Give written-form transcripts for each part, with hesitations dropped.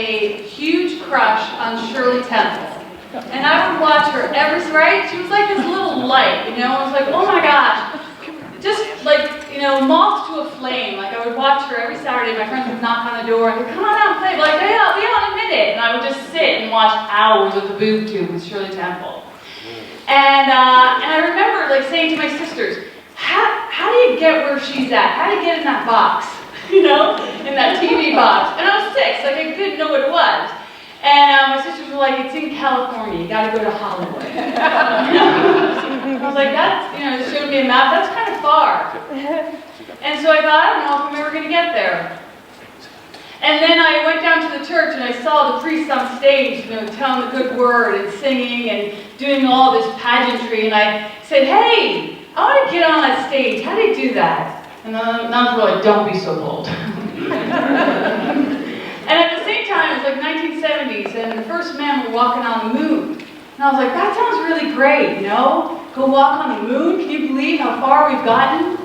a huge crush on Shirley Temple. And I would watch her every, right? She was like this little light, you know? I was like, oh my gosh. Just like, you know, moth to a flame. Like I would watch her every Saturday. My friends would knock on the door and they'd come on out and play. Like, hey, I'll be on in a minute. And I would just sit and watch hours of the boob tube with Shirley Temple. And I remember like saying to my sisters, how do you get where she's at? How do you get in that box? You know, in that TV box. And I was 6, like I didn't know what it was. And my sisters were like, it's in California, you gotta go to Hollywood. I was like, that's, you know, they showed me a map, that's kind of far. And so I thought, I don't know if I'm ever gonna get there. And then I went down to the church and I saw the priests on stage, you know, telling the good word and singing and doing all this pageantry. And I said, hey, I want to get on that stage. How do you do that? And the nuns were like, don't be so bold. And at the same time, it was like 1970s, and the first men were walking on the moon. And I was like, that sounds really great, you know? Go walk on the moon? Can you believe how far we've gotten?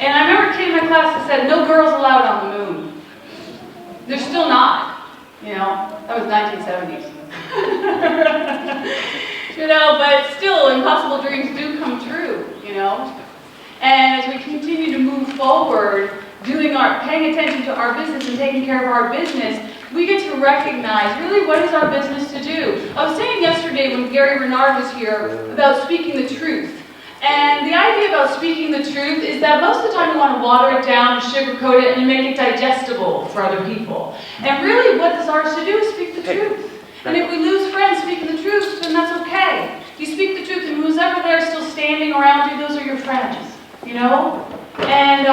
And I remember a kid in my class that said, no girls allowed on the moon. They're still not, you know? That was 1970s. You know, but still, impossible dreams do come true, you know? And as we continue to move forward, paying attention to our business and taking care of our business, we get to recognize really what is our business to do. I was saying yesterday when Gary Renard was here about speaking the truth. And the idea about speaking the truth is that most of the time we want to water it down and sugarcoat it and make it digestible for other people. And really what is ours to do is speak the truth. And if we lose friends speaking the truth, then that's okay. You speak the truth, and who's ever there still standing around you, those are your friends, you know? And,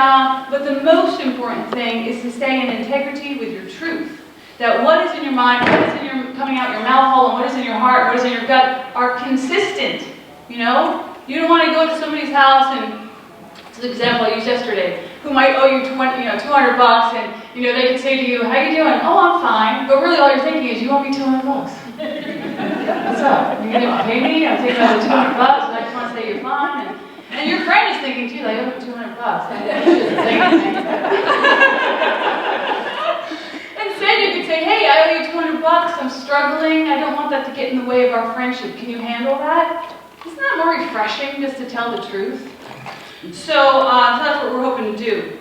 but the most important thing is to stay in integrity with your truth. That what is in your mind, what is in your, coming out your mouth hole, and what is in your heart, what is in your gut, are consistent, you know? You don't want to go to somebody's house and, this is an example I used yesterday, who might owe you $200 and they could say to you, how you doing? Oh, I'm fine. But really all you're thinking is, you owe me $200. What's up? You gonna pay me? I'm thinking about the $200 and I just want to say you're fine. And your friend is thinking too, like, I owe me $200. And she doesn't say anything. Instead you could say, hey, I owe you $200. I'm struggling. I don't want that to get in the way of our friendship. Can you handle that? Isn't that more refreshing just to tell the truth? So that's what we're hoping to do.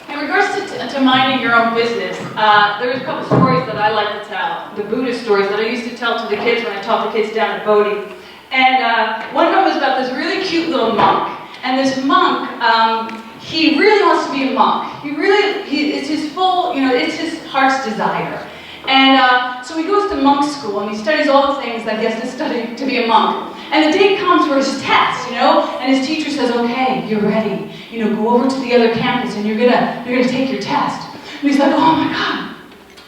In regards to minding your own business, there's a couple stories that I like to tell. The Buddhist stories that I used to tell to the kids when I taught the kids down at Bodhi. And one of them was about this really cute little monk. And this monk, he really wants to be a monk. It's his full, it's his heart's desire. And so he goes to monk school and he studies all the things that he has to study to be a monk. And the day comes for his test, and his teacher says, okay, you're ready. Go over to the other campus and you're gonna take your test. And he's like, oh my God,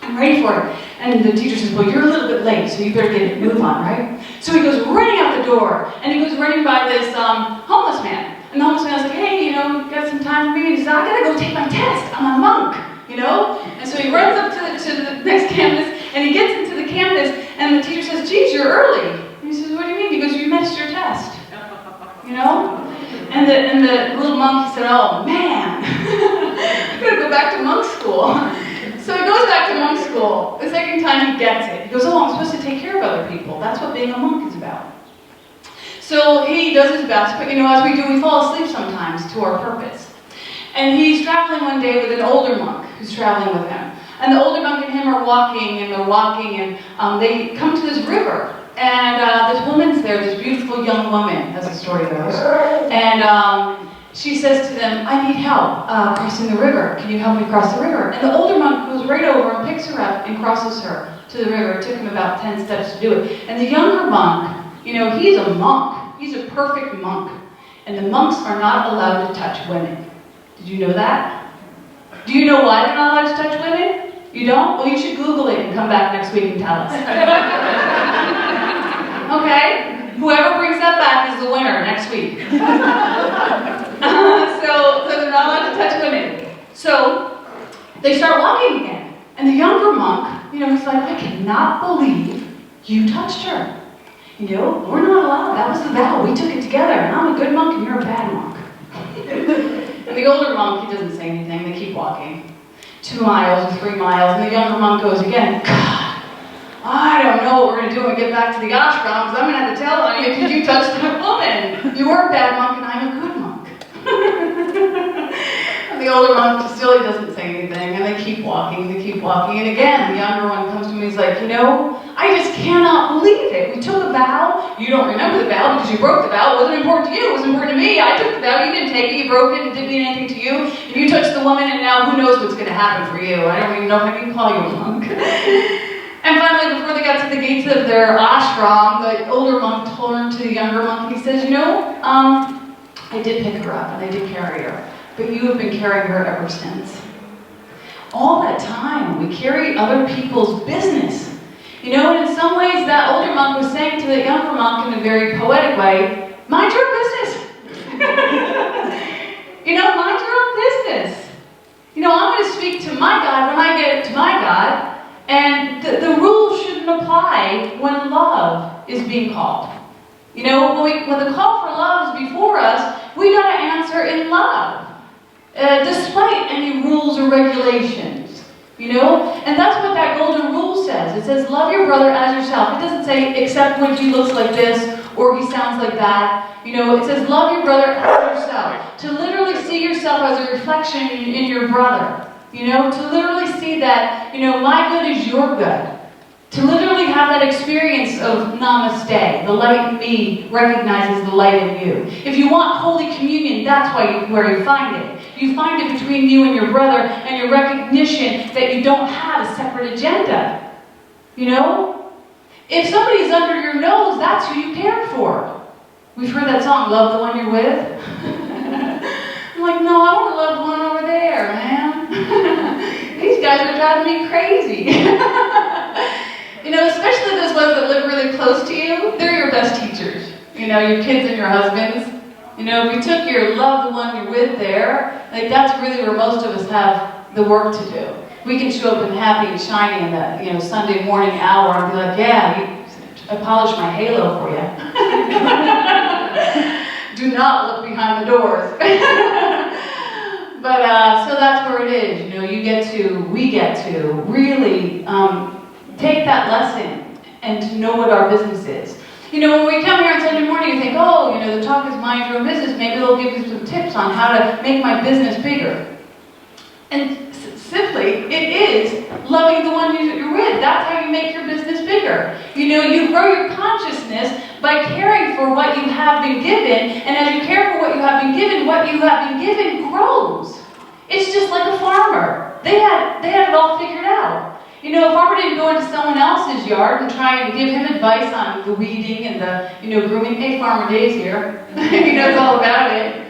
I'm ready for it. And the teacher says, well, you're a little bit late, so you better move on, right? So he goes running out the door, and he goes running by this homeless man. And the homeless man's like, hey, got some time for me? And he says, I gotta go take my test. I'm a monk, And so he runs up to the next campus, and he gets into the campus, and the teacher says, geez, you're early. And he says, what do you mean? He goes, you missed your test. And the little monk, he said, oh man, I'm gonna go back to monk school. So he goes back to monk school. The second time he gets it. He goes, oh, I'm supposed to take care of other people. That's what being a monk is about. So he does his best, but as we do, we fall asleep sometimes to our purpose. And he's traveling one day with an older monk who's traveling with him. And the older monk and him are walking, and they come to this river. And this woman's there, this beautiful young woman, as the story goes. And she says to them, I need help crossing the river. Can you help me cross the river? And the older monk goes right over and picks her up and crosses her to the river. It took him about 10 steps to do it. And the younger monk, he's a monk. He's a perfect monk. And the monks are not allowed to touch women. Did you know that? Do you know why they're not allowed to touch women? You don't? Well, you should Google it and come back next week and tell us. Okay? Whoever brings that back is the winner next week. So they're not allowed to touch women. So they start walking again. And the younger monk, he's like, I cannot believe you touched her. We're not allowed. That was the vow. We took it together. And I'm a good monk and you're a bad monk. And the older monk, he doesn't say anything. They keep walking. 2 miles or 3 miles, and the younger monk goes again, God, I don't know what we're going to do when we get back to the ashram, because I'm going to have to tell on you because you touched that woman. You were a bad monk, and I'm a good monk. And the older monk still doesn't say anything, and they keep walking, and again, the younger one comes to me, he's like, I just cannot believe it. We took a vow. You don't remember the vow because you broke the vow. It wasn't important to you. It was important to me. I took the vow. You didn't take it. You broke it. It didn't mean anything to you. And you touched the woman, and now who knows what's going to happen for you. I don't even know if I can call you a monk. And finally, before they got to the gates of their ashram, the older monk turned to the younger monk, and he says, I did pick her up, and I did carry her. But you have been carrying her ever since. All that time, we carried other people's business. And in some ways, that older monk was saying to the younger monk in a very poetic way, mind your own business. Mind your own business. I'm going to speak to my God when I get to my God, and the rules shouldn't apply when love is being called. When the call for love is before us, we got to answer in love, despite any rules or regulations. And that's what that golden rule says. It says, love your brother as yourself. It doesn't say, except when he looks like this, or he sounds like that. It says, love your brother as yourself. To literally see yourself as a reflection in your brother. To literally see that, my good is your good. To literally have that experience of namaste. The light in me recognizes the light in you. If you want Holy Communion, that's where you find it. You find it between you and your brother, and your recognition that you don't have a separate agenda. If somebody's under your nose, that's who you care for. We've heard that song, Love the One You're With. I'm like, no, I want to love the one over there, man. These guys are driving me crazy. Especially those ones that live really close to you, they're your best teachers. Your kids and your husbands. If you took your love the one you're with there, that's really where most of us have the work to do. We can show up and happy and shiny in that, Sunday morning hour and be like, yeah, I polished my halo for you. Do not look behind the doors. But, so that's where it is. We get to really take that lesson and to know what our business is. When we come here on Sunday morning, you think, the talk is mind your own business. Maybe they'll give you some tips on how to make my business bigger. And simply, it is loving the one you're with. That's how you make your business bigger. You grow your consciousness by caring for what you have been given. And as you care for what you have been given grows. It's just like a farmer. They had it all figured out. A farmer didn't go into someone else's yard and try and give him advice on the weeding and the, grooming. Hey, Farmer Dave's here. He knows all about it.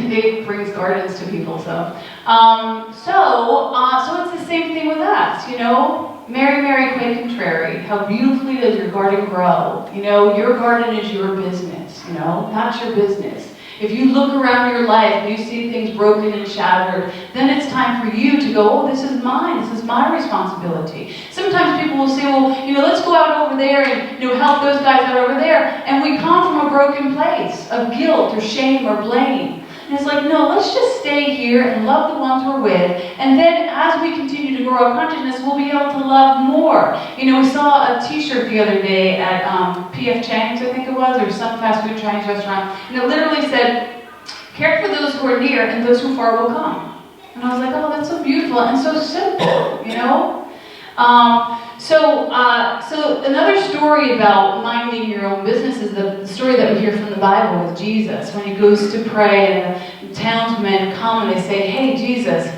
Dave brings gardens to people, so it's the same thing with us, Mary, Mary, quay contrary. How beautifully does your garden grow? Your garden is your business, not your business. If you look around your life and you see things broken and shattered, then it's time for you to go, this is mine, this is my responsibility. Sometimes people will say, well, let's go out over there and, help those guys out over there. And we come from a broken place of guilt or shame or blame. And it's like, no, let's just stay here and love the ones we're with. And then as we continue to grow our consciousness, we'll be able to love more. We saw a t-shirt the other day at P.F. Chang's, I think it was, or some fast food Chinese restaurant. And it literally said, care for those who are near and those who far will come. And I was like, oh, that's so beautiful and so simple, So another story about minding your own business is the story that we hear from the Bible with Jesus. When he goes to pray and the townsmen come and they say, hey, Jesus,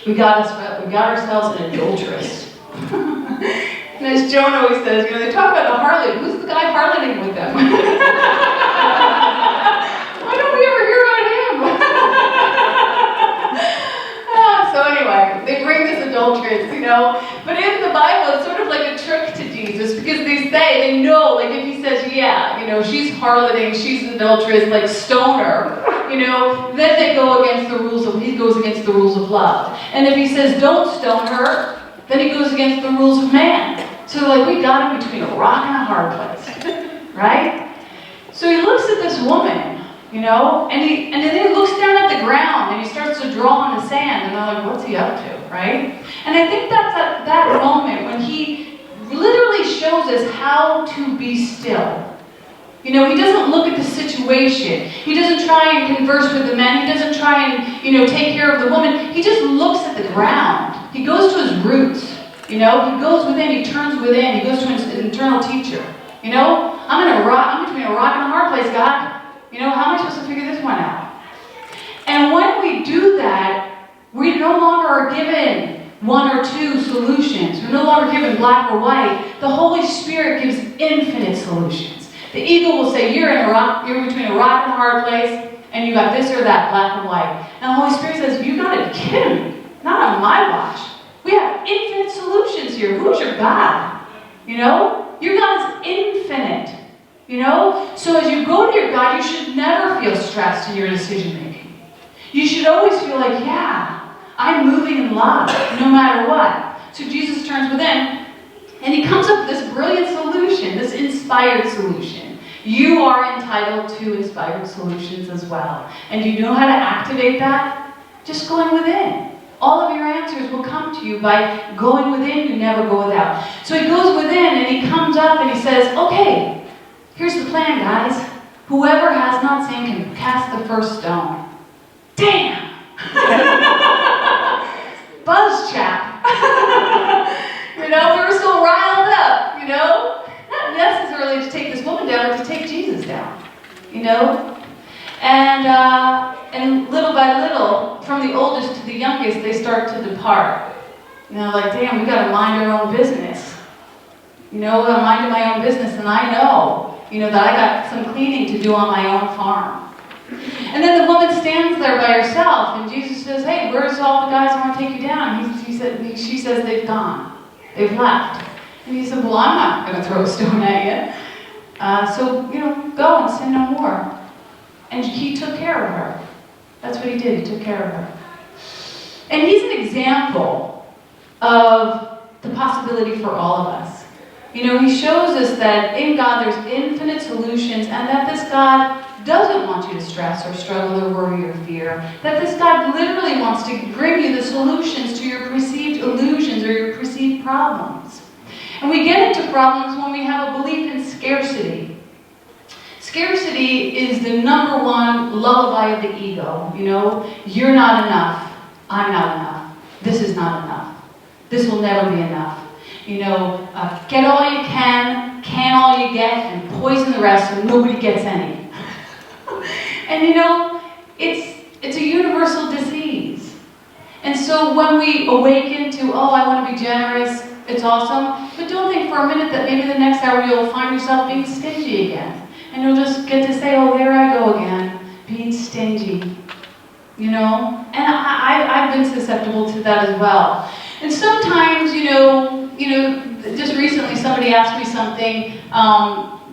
we got ourselves an adulteress. And as Joan always says, they talk about the harlot. Who's the guy harloting with them? Why don't we ever hear about him? So anyway, they bring this adulteress, But in the Bible, it's sort of like a trick to Jesus because they know, like if he says, yeah, she's harloting, she's an adulteress, like stone her, then they go against the rules he goes against the rules of love. And if he says, don't stone her, then he goes against the rules of man. So like, we got him between a rock and a hard place, right? So he looks at this woman, and then he looks down at the ground and he starts to a draw in the sand, and they're like, what's he up to, right? And I think that's at that moment when he literally shows us how to be still. You know, he doesn't look at the situation. He doesn't try and converse with the men. He doesn't try and, take care of the woman. He just looks at the ground. He goes to his roots. He goes within, he turns within, he goes to his internal teacher. I'm between a rock and a hard place, God. How am I supposed to figure this one out? And when we do that, we no longer are given one or two solutions. We're no longer given black or white. The Holy Spirit gives infinite solutions. The eagle will say, you're between a rock and a hard place, and you got this or that, black and white. And the Holy Spirit says, you got to be kidding me. Not on my watch. We have infinite solutions here. Who's your God? Your God is infinite. So as you go to your God, you should never feel stressed in your decision making. You should always feel like, yeah, I'm moving in love, no matter what. So Jesus turns within, and he comes up with this brilliant solution, this inspired solution. You are entitled to inspired solutions as well. And do you know how to activate that? Just going within. All of your answers will come to you by going within. You never go without. So he goes within, and he comes up, and he says, okay, here's the plan, guys. Whoever has not sinned can cast the first stone. Damn! Buzz chap. We were so riled up, Not necessarily to take this woman down, but to take Jesus down, And little by little, from the oldest to the youngest, they start to depart. Like, damn, we got to mind our own business. I'm minding my own business, and I know, that I got some cleaning to do on my own farm. And then the woman stands there by herself, and Jesus says, hey, where's all the guys I want to take you down? She says, they've gone. They've left. And he said, well, I'm not going to throw a stone at you. So, go and sin no more. And he took care of her. That's what he did. He took care of her. And he's an example of the possibility for all of us. He shows us that in God there's infinite solutions, and that this God doesn't want you to stress or struggle or worry or fear. That this God literally wants to bring you the solutions to your perceived illusions or your perceived problems. And we get into problems when we have a belief in scarcity. Scarcity is the number one lullaby of the ego. You're not enough. I'm not enough. This is not enough. This will never be enough. Get all you can all you get, and poison the rest so nobody gets any. And it's a universal disease. And so when we awaken to, I want to be generous, it's awesome, but don't think for a minute that maybe the next hour you'll find yourself being stingy again. And you'll just get to say, there I go again, being stingy. And I've been susceptible to that as well. And sometimes, just recently somebody asked me something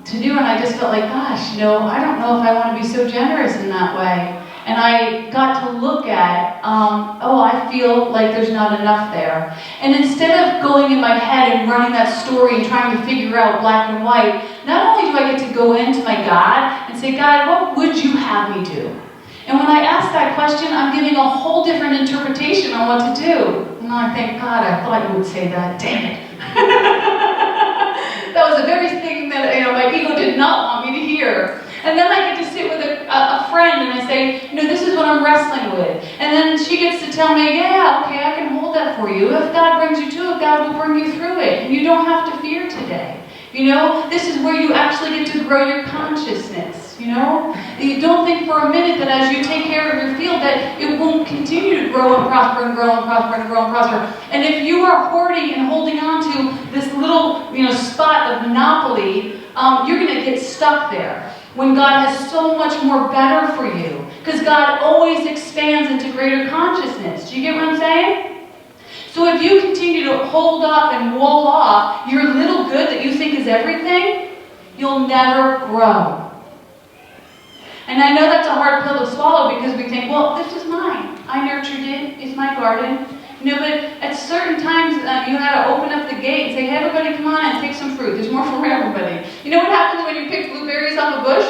to do, and I just felt like, gosh, I don't know if I want to be so generous in that way. And I got to look at, I feel like there's not enough there. And instead of going in my head and running that story and trying to figure out black and white, not only do I get to go into my God and say, God, what would you have me do? And when I ask that question, I'm giving a whole different interpretation on what to do. And I think, God, I thought you would say that. Damn it. That was the very thing that my ego did not want me to hear. And then I get to sit with a friend and I say, this is what I'm wrestling with. And then she gets to tell me, yeah, okay, I can hold that for you. If God brings you to it, God will bring you through it. And you don't have to fear today. This is where you actually get to grow your consciousness. You don't think for a minute that as you take care of your field that it won't continue to grow and prosper and grow and prosper and grow and prosper. And if you are hoarding and holding on to this little, spot of monopoly, you're going to get stuck there. When God has so much more better for you. Because God always expands into greater consciousness. Do you get what I'm saying? So if you continue to hold up and wall off your little good that you think is everything, you'll never grow. And I know that's a hard pill to swallow because we think, well, this is mine. I nurtured it. It's my garden. But at certain times, you got to open up the gate and say, hey, everybody, come on and take some fruit. There's more for everybody. You know what happens when you pick blueberries off a bush?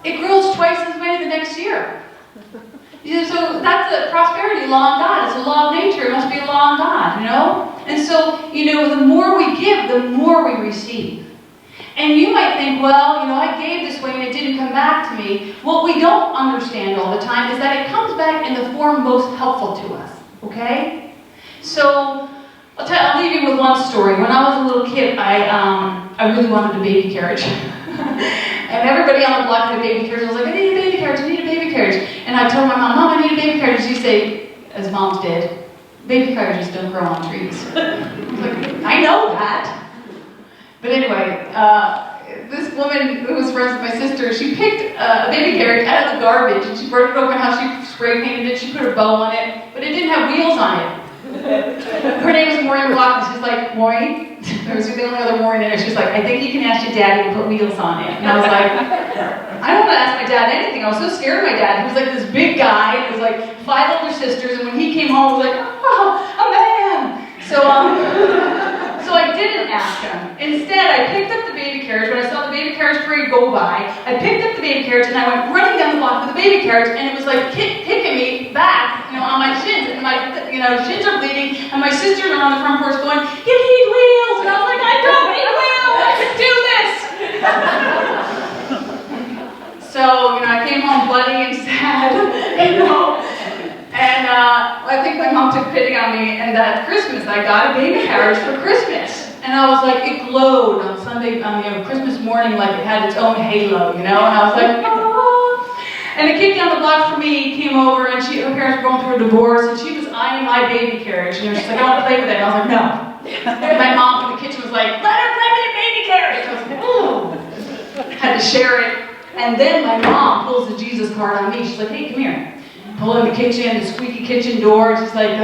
It grows twice as many the next year. So so that's a prosperity law in God. It's a law of nature. It must be a law in God, you know? And so, you know, the more we give, the more we receive. And you might think, well, you know, I gave this way and it didn't come back to me. What we don't understand all the time is that it comes back in the form most helpful to us, okay? So, I'll leave you with one story. When I was a little kid, I really wanted a baby carriage. And everybody on the block had a baby carriage. I was like, I need a baby carriage, I need a baby carriage. And I told my mom, Mom, I need a baby carriage. She'd say, as moms did, baby carriages don't grow on trees. I was like, I know that. But anyway, this woman who was friends with my sister, she picked a baby carriage out of the garbage, and she brought it open how she spray painted it, she put a bow on it, but it didn't have wheels on it. Her name was Maureen Muldoon. She's like, Maureen? There was the only other Maureen in there. She's like, I think you can ask your daddy to put wheels on it. And I was like, I don't want to ask my dad anything. I was so scared of my dad. He was like this big guy, and there was like 5 older sisters, and when he came home, I was like, oh, a man! So I didn't ask him. Instead, I picked up the baby carriage. When I saw the baby carriage parade go by, I picked up the baby carriage and I went running down the block with the baby carriage, and it was like kicking me back, you know, on my shins, and my, you know, shins are bleeding, and my sisters are on the front porch going, "You need wheels," and I was like, "I don't need wheels. I can do this." So, you know, I came home bloody and sad, you know. And I think my mom took pity on me, and at Christmas I got a baby carriage for Christmas. And I was like, it glowed on Sunday, Christmas morning, like it had its own halo, you know? And I was like, oh. And the kid down the block from me came over, and her parents were going through a divorce, and she was eyeing my baby carriage. You know, she's like, I want to play with it. And I was like, no. And my mom from the kitchen was like, let her play with your baby carriage. I was like, oh. Had to share it. And then my mom pulls the Jesus card on me. She's like, hey, come here. Pull in the kitchen, the squeaky kitchen door. She's like,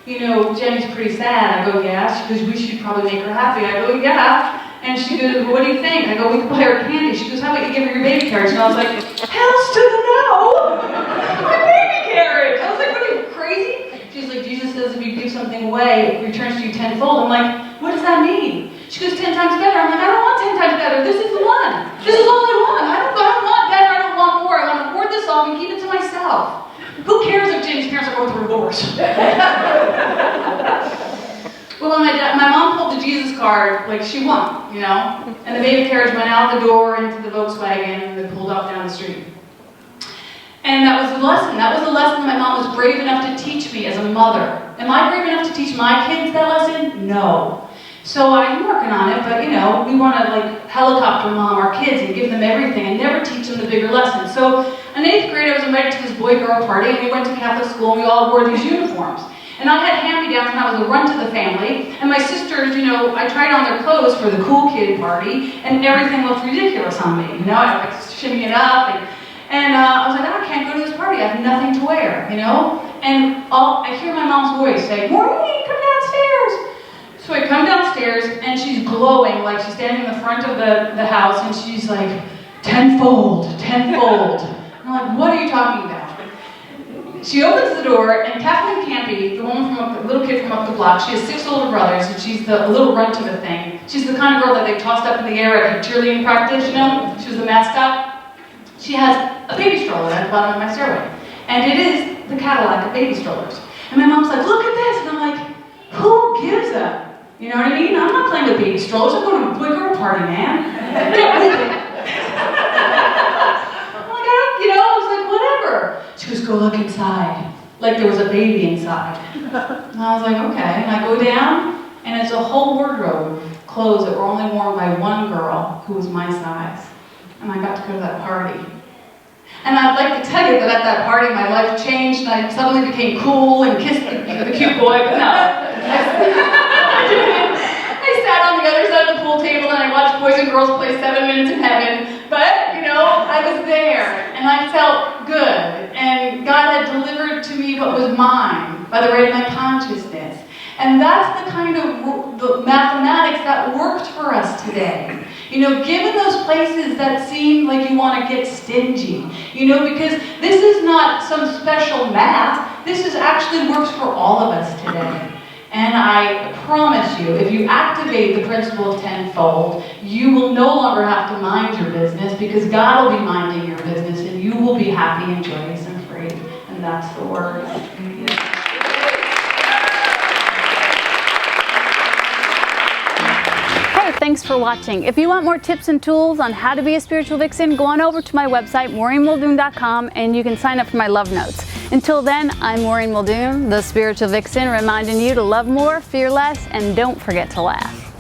you know, Jenny's pretty sad. I go, yeah. She goes, we should probably make her happy. I go, yeah. And she goes, well, what do you think? I go, we could buy her candy. She goes, how about you give her your baby carriage? And I was like, hells to the no! My baby carriage! I was like, what are you, crazy? She's like, Jesus says if you give something away, it returns to you tenfold. I'm like, what does that mean? She goes, 10 times better. I'm like, I don't want 10 times better. This is the one. This is all I want. I don't want better. I don't want more. I want to hoard this off and keep it to myself. Who cares if James' parents are going through a divorce? Well, when my mom pulled the Jesus card, like she won, you know? And the baby carriage went out the door into the Volkswagen, and they pulled off down the street. And that was the lesson. That was the lesson my mom was brave enough to teach me as a mother. Am I brave enough to teach my kids that lesson? No. So I'm working on it, but you know, we want to like helicopter mom our kids and give them everything and never teach them the bigger lesson. So in 8th grade, I was invited to this boy-girl party, and we went to Catholic school, and we all wore these uniforms. And I had hand-me-downs, and I was a run to the family, and my sisters, you know, I tried on their clothes for the cool kid party, and everything looked ridiculous on me. You know, I was like shimmying it up, and I was like, oh, I can't go to this party. I have nothing to wear, you know? And I hear my mom's voice say, Maureen, come downstairs. So I come downstairs, and she's glowing, like she's standing in the front of the house, and she's like, tenfold, tenfold. And I'm like, what are you talking about? She opens the door, and Kathleen Campy, the little kid from up the block, she has 6 older brothers, and she's the little runt of the thing. She's the kind of girl that they tossed up in the air at her cheerleading practice, you know? She was the mascot. She has a baby stroller at the bottom of my stairway. And it is the Cadillac of baby strollers. And my mom's like, look at this. And I'm like, who gives a? You know what I mean? I'm not playing with baby strollers. I'm going to a boy girl party, man. I was like, whatever. She goes, go look inside. Like there was a baby inside. And I was like, okay. And I go down, and it's a whole wardrobe of clothes that were only worn by one girl who was my size. And I got to go to that party. And I'd like to tell you that at that party, my life changed, and I suddenly became cool and kissed the cute boy, but no. I sat on the other side of the pool table, and I watched boys and girls play 7 Minutes in Heaven. But, you know, I was there, and I felt good. And God had delivered to me what was mine by the right of my consciousness. And that's the kind of the mathematics that worked for us today. You know, given those places that seem like you want to get stingy. You know, because this is not some special math. This is actually works for all of us today. And I promise you, if you activate the principle of tenfold, you will no longer have to mind your business, because God will be minding your business, and you will be happy and joyous and free. And that's the word. Hey, thanks for watching. If you want more tips and tools on how to be a spiritual vixen, go on over to my website, MaureenMuldoon.com, and you can sign up for my love notes. Until then, I'm Maureen Muldoon, the spiritual vixen, reminding you to love more, fear less, and don't forget to laugh.